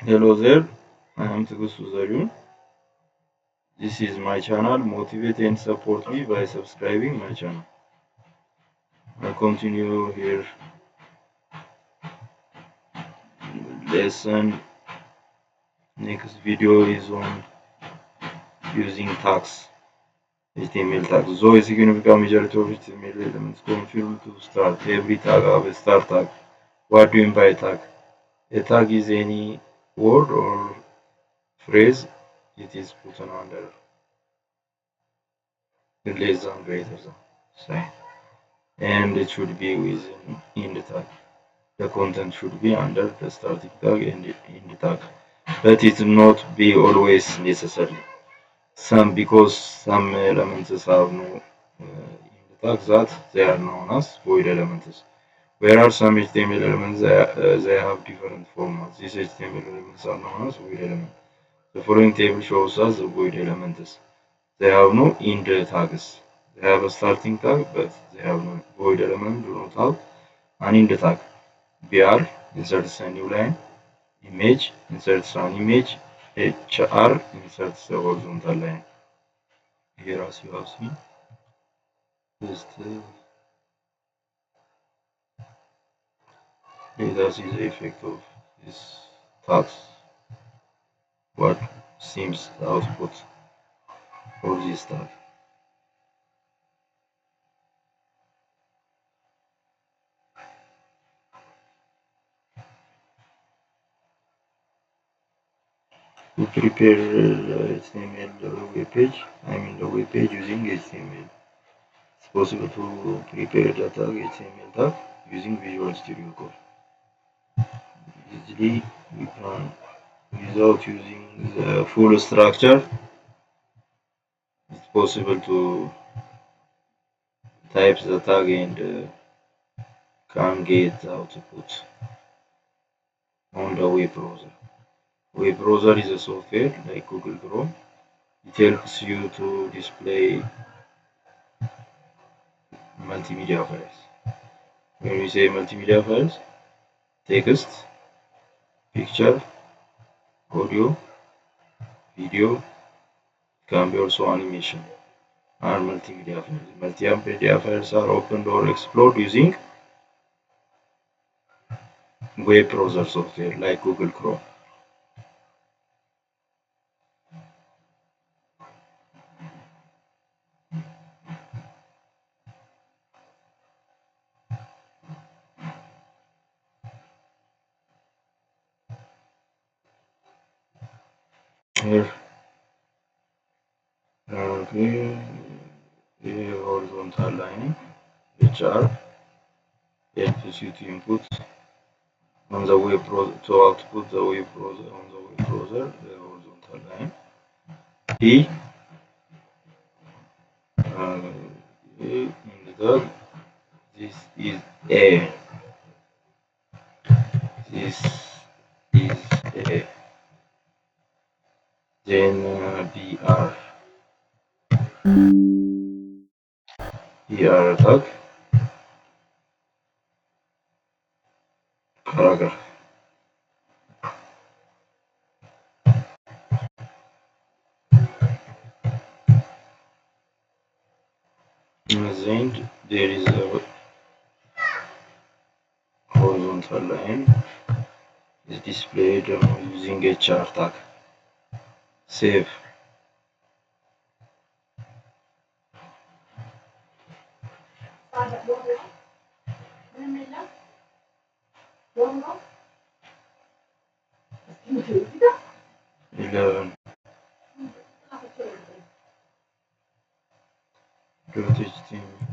Hello there, I am Tugusu Zarun. This is my channel. Motivate and support me by subscribing my channel. I'll continue here. Lesson. Next video is on using tags. HTML tags. So a significant majority of HTML elements confirm to start. Every tag have a start tag. What do you mean by tag? A tag is any word or phrase. It is put under less than greater than sign. And it should be within in the tag. The content should be under the starting tag and in the tag, but it not be always necessary. Because some elements have no in the tag that they are known as void elements. Whereas some HTML elements they have different formats. These HTML elements are known as void elements. The following table shows us the void elements. They have no in the tags. They have a starting tag, but they have no void element. Do not have an in the tag. BR inserts a new line, image inserts an image, HR inserts a horizontal line. Here as you have seen, just let us see the effect of this tags. What seems the output of this tag. To prepare HTML web page, I mean the web page using HTML. It's possible to prepare the tag HTML tag using Visual Studio Code. Easily we can without using the full structure. It's possible to type the tag and can get the output on the web browser. Web browser is a software like Google Chrome. It helps you to display multimedia files. When we say multimedia files, text, picture, audio, video, can be also animation, are multimedia files. Multimedia files are opened or explored using web browser software like Google Chrome. Here, okay, the horizontal line, HR helps you to input on the web browser to output the web browser on the web browser the horizontal line. P in the tag, this is A. This is A. Then BR tag paragraph. In the end, there is a horizontal line is displayed using a char tag. Save. Eleven. .html.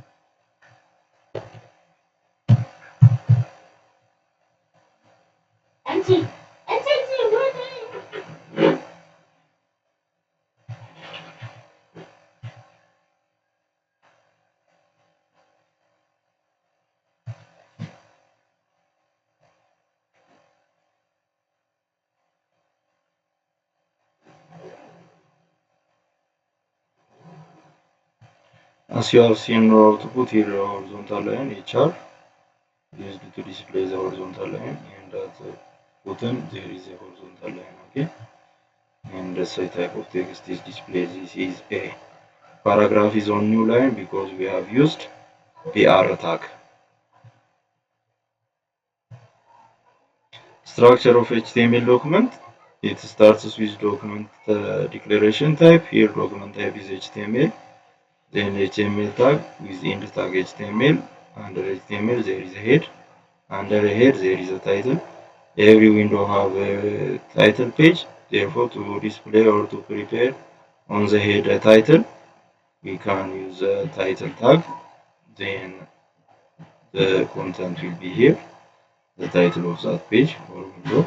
As you have seen how to put here a horizontal line HR used to display the horizontal line and that button, there is a horizontal line, okay? And the same type of text is displayed. This is a paragraph is on new line because we have used br tag. Structure of HTML document. It starts with document declaration type. Here document type is HTML. Then HTML tag with end tag HTML. Under HTML there is a head. Under a head there is a title. Every window have a title page. Therefore, to display or to prepare on the head a title, we can use a title tag. Then the content will be here, the title of that page or window.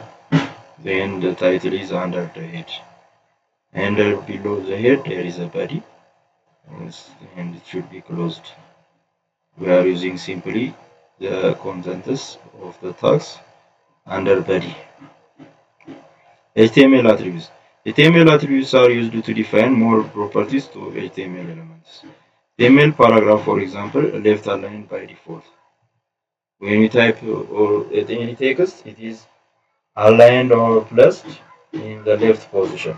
Then the title is under the head. And below the head there is a body, and it should be closed. We are using simply the contents of the tags under body. HTML attributes. HTML attributes are used to define more properties to HTML elements. HTML paragraph, for example, left aligned by default. When you type or any text, it is aligned or placed in the left position.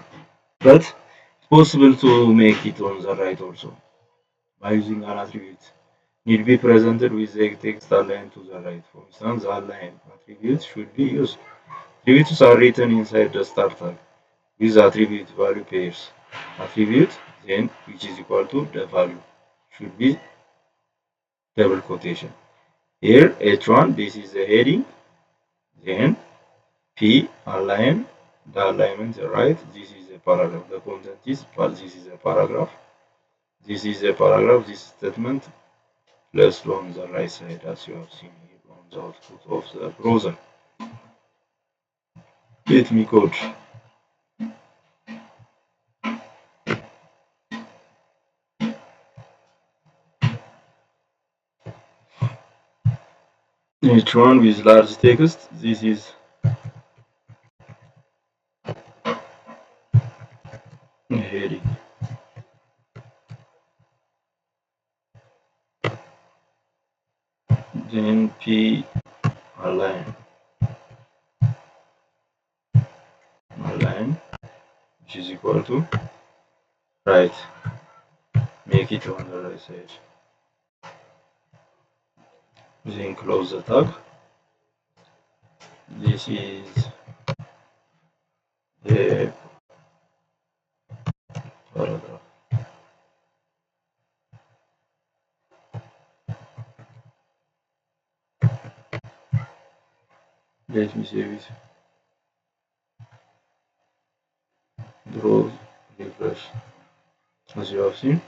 But it's possible to make it on the right also by using an attribute. Need be presented with the text aligned to the right. For instance, the align attribute should be used. Attributes are written inside the start tag with attribute value pairs. Attribute then which is equal to the value should be double quotation. Here H1 this is the heading, then P align the alignment right. This is a paragraph. The content is this is a paragraph. This is a paragraph. This statement placed on the right side as you have seen here on the output of the browser. Let me code. H1 with large text. This is heading. Then P align which is equal to right. Make it on the right side. Then close the tab. This is the paragraph. Let me save it. Browse, refresh. As you have seen,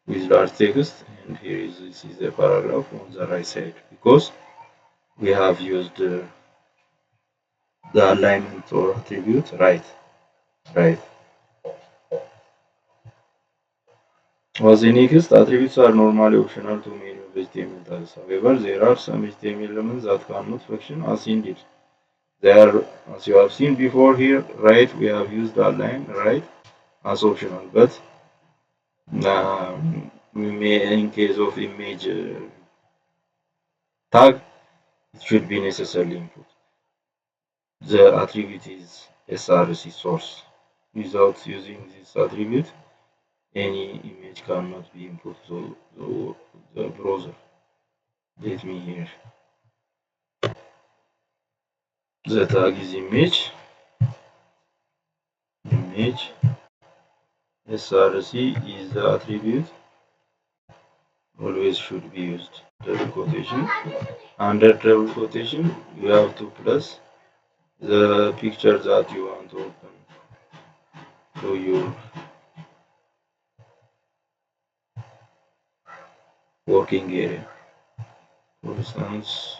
with large text, and here is this is the paragraph on the right side because we have used the alignment or attribute right. Was the next attributes are normally optional to many of HTML tags. However, there are some HTML elements that cannot function as indeed. They are, as you have seen before here, right? We have used align right as optional, but we may, in case of image tag, it should be necessarily input. The attribute is src source. Without using this attribute, any image cannot be input to the browser. Let me here. The tag is image src is the attribute, always should be used. Double quotation. Under double quotation, you have to plus the picture that you want to open to your working area. For instance,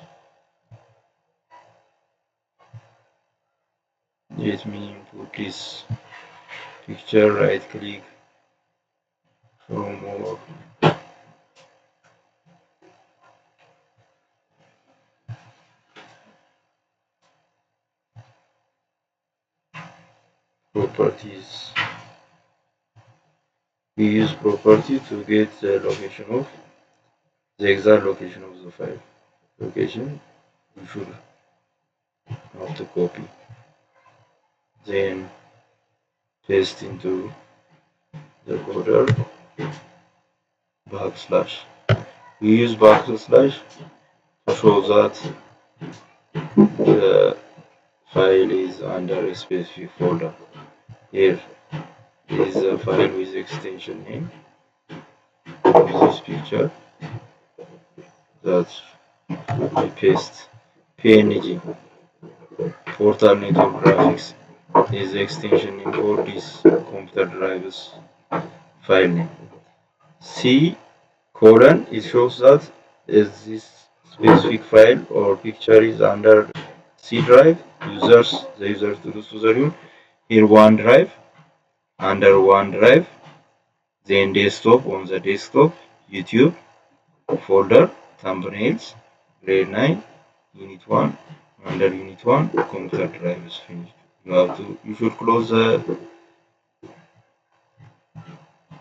let me input this picture, right click from more properties. We use property to get the location of the exact location of the file. Location, we should of the copy, then paste into the border backslash. We use backslash to show that the file is under a specific folder. Here is a file with extension name of this picture that we paste. PNG, Portal Network Graphics, is the extension name for this computer drive's file name. C colon, it shows that is this specific file or picture is under C drive, the user to the user room. Here OneDrive, under OneDrive, then desktop, on the desktop, YouTube, folder, thumbnails, grade 9, unit 1, under unit 1, computer drive is finished. You should close the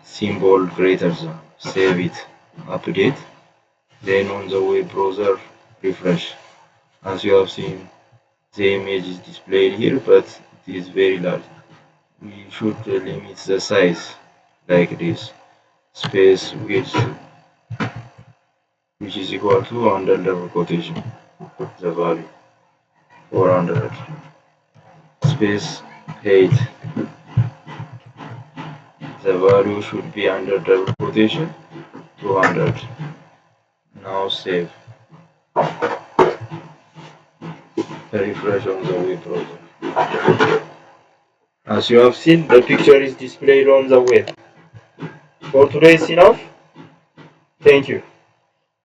symbol greater than, save it, update, then on the web browser refresh. As you have seen, the image is displayed here, but it is very large. We should limit the size like this, space width, which is equal to under double quotation, the value 400, space height, the value should be under double quotation 200. Now save. Refresh on the web browser. As you have seen, the picture is displayed on the web. For today is enough. Thank you.